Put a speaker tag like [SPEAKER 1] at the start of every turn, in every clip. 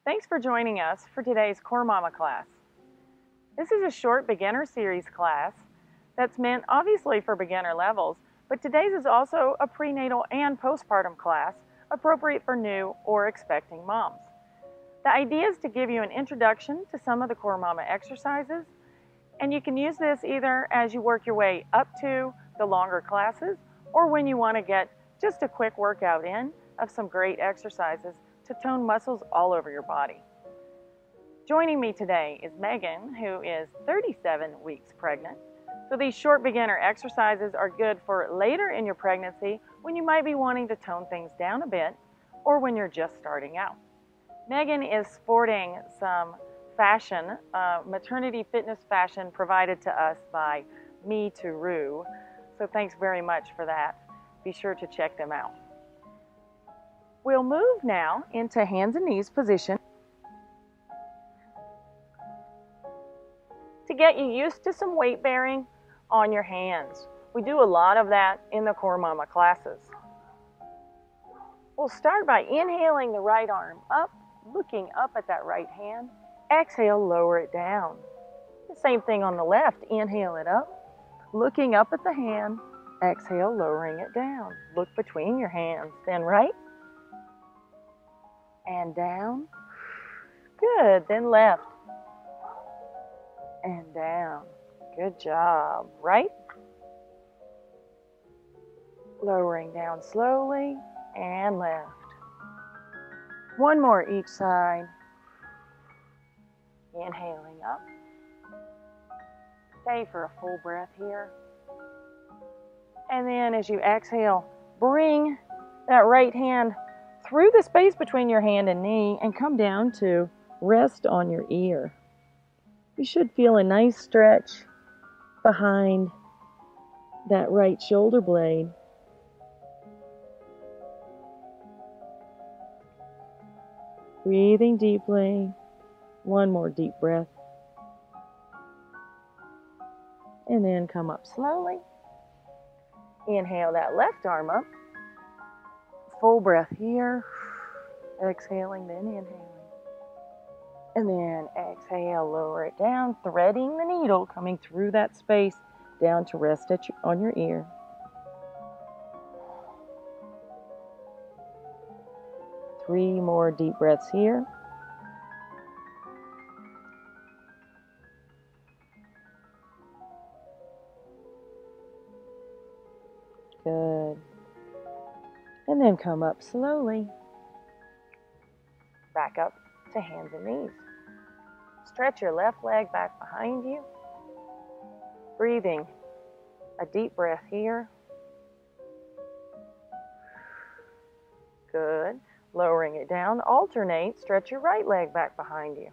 [SPEAKER 1] Thanks for joining us for today's CoreMama class. This is a short beginner series class that's meant obviously for beginner levels, but today's is also a prenatal and postpartum class appropriate for new or expecting moms. The idea is to give you an introduction to some of the CoreMama exercises, and you can use this either as you work your way up to the longer classes or when you want to get just a quick workout in of some great exercises to tone muscles all over your body. Joining me today is Megan, who is 37 weeks pregnant. So these short beginner exercises are good for later in your pregnancy when you might be wanting to tone things down a bit or when you're just starting out. Megan is sporting some fashion, maternity fitness fashion provided to us by Me to Rue. So thanks very much for that. Be sure to check them out. We'll move now into hands and knees position to get you used to some weight bearing on your hands. We do a lot of that in the CoreMama classes. We'll start by inhaling the right arm up, looking up at that right hand. Exhale, lower it down. The same thing on the left. Inhale it up, looking up at the hand. Exhale, lowering it down. Look between your hands. Then right and down. Good. Then left and down. Good job. Right. Lowering down slowly and left. One more each side. Inhaling up. Stay for a full breath here. And then as you exhale, bring that right hand through the space between your hand and knee and come down to rest on your ear. You should feel a nice stretch behind that right shoulder blade. Breathing deeply. One more deep breath. And then come up slowly. Inhale that left arm up. Full breath here. Exhaling, then inhaling. And then exhale, lower it down, threading the needle, coming through that space down to rest on your ear. Three more deep breaths here. Good. And then come up slowly. Back up to hands and knees. Stretch your left leg back behind you. Breathing a deep breath here. Good. Lowering it down. Alternate. Stretch your right leg back behind you.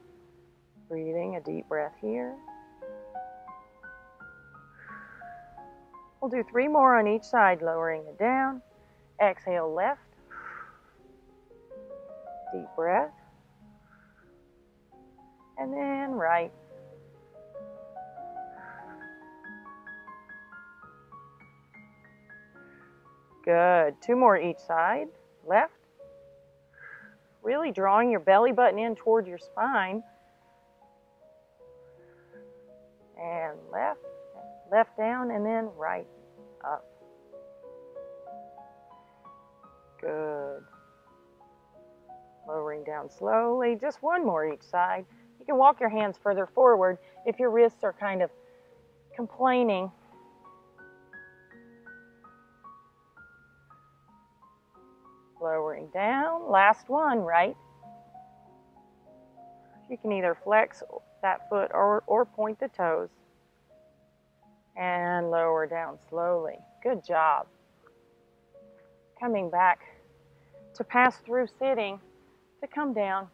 [SPEAKER 1] Breathing a deep breath here. We'll do 3 more on each side, lowering it down. Exhale left. Deep breath. And then right. Good. 2 more each side. Left. Really drawing your belly button in toward your spine. And left. Left down and then right up. Good. Lowering down slowly. Just 1 more each side. You can walk your hands further forward if your wrists are kind of complaining. Lowering down. Last one, right? You can either flex that foot or point the toes. And lower down slowly. Good job. Coming back to pass through sitting, to come down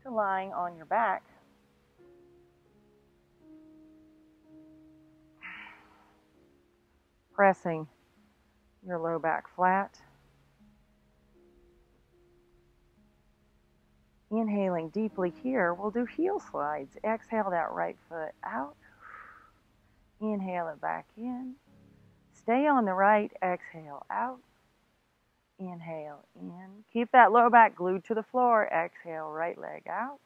[SPEAKER 1] to lying on your back. Pressing your low back flat. Inhaling deeply here, we'll do heel slides. Exhale that right foot out. Inhale it back in. Stay on the right, exhale out. Inhale in. Keep that low back glued to the floor. Exhale, right leg out.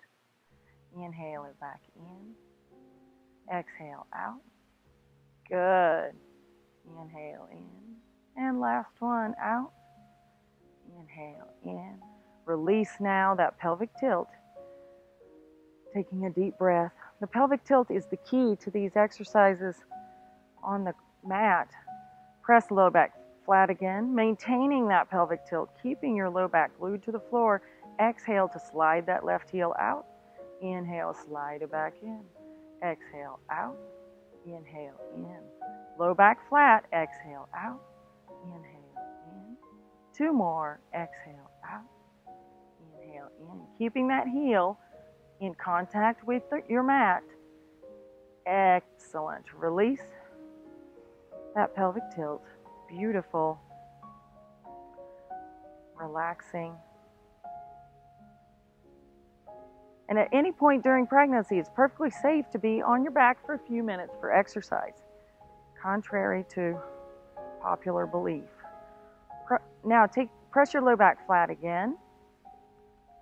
[SPEAKER 1] Inhale it back in. Exhale out. Good. Inhale in. And last one out. Inhale in. Release now that pelvic tilt. Taking a deep breath. The pelvic tilt is the key to these exercises on the mat. Press the low back flat again, maintaining that pelvic tilt, keeping your low back glued to the floor. Exhale to slide that left heel out. Inhale, slide it back in. Exhale, out. Inhale, in. Low back flat. Exhale, out. Inhale, in. Two more. Exhale, out. Inhale, in. Keeping that heel in contact with your mat. Excellent. Release that pelvic tilt. Beautiful. Relaxing. And at any point during pregnancy, it's perfectly safe to be on your back for a few minutes for exercise, contrary to popular belief. Now press your low back flat again.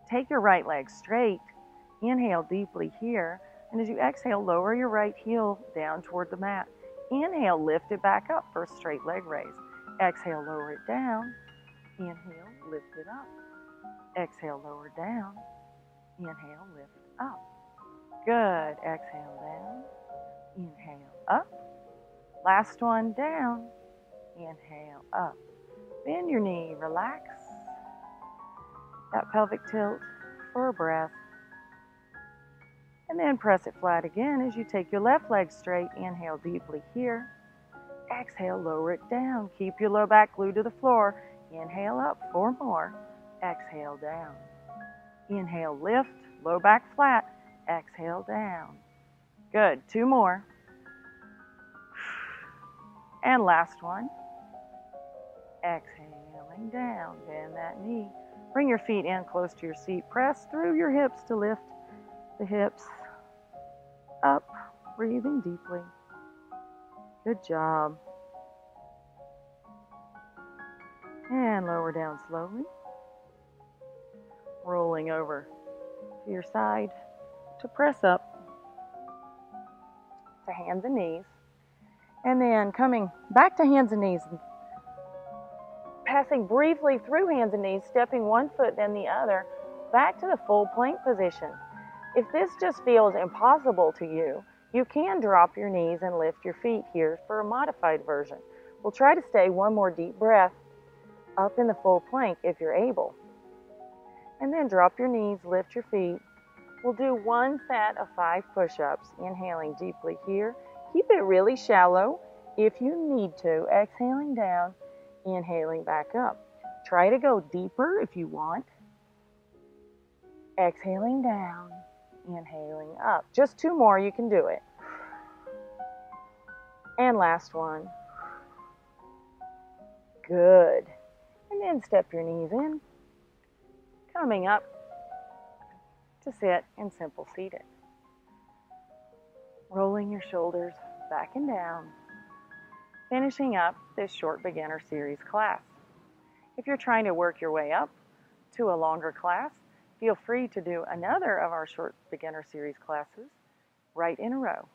[SPEAKER 1] Take your right leg straight. Inhale deeply here. And as you exhale, lower your right heel down toward the mat. Inhale, lift it back up for a straight leg raise. Exhale, lower it down. Inhale, lift it up. Exhale, lower down. Inhale, lift up. Good. Exhale down. Inhale up. Last one down. Inhale up. Bend your knee. Relax that pelvic tilt for a breath. And then press it flat again as you take your left leg straight. Inhale deeply here. Exhale, lower it down. Keep your low back glued to the floor. Inhale up. Four more. Exhale down. Inhale, lift. Low back flat. Exhale down. Good. Two more. And last one. Exhaling down. Bend that knee. Bring your feet in close to your seat. Press through your hips to lift the hips up, breathing deeply. Good job. And lower down slowly. Rolling over to your side to press up to hands and knees. And then coming back to hands and knees, passing briefly through hands and knees, stepping one foot then the other, back to the full plank position. If this just feels impossible to you, you can drop your knees and lift your feet here for a modified version. We'll try to stay one more deep breath up in the full plank if you're able. And then drop your knees, lift your feet. We'll do one set of 5 push-ups, inhaling deeply here. Keep it really shallow if you need to. Exhaling down, inhaling back up. Try to go deeper if you want. Exhaling down, inhaling up. Just 2 more, you can do it. And last one. Good. And then step your knees in. Coming up to sit in simple seated. Rolling your shoulders back and down. Finishing up this short beginner series class. If you're trying to work your way up to a longer class, feel free to do another of our short beginner series classes right in a row.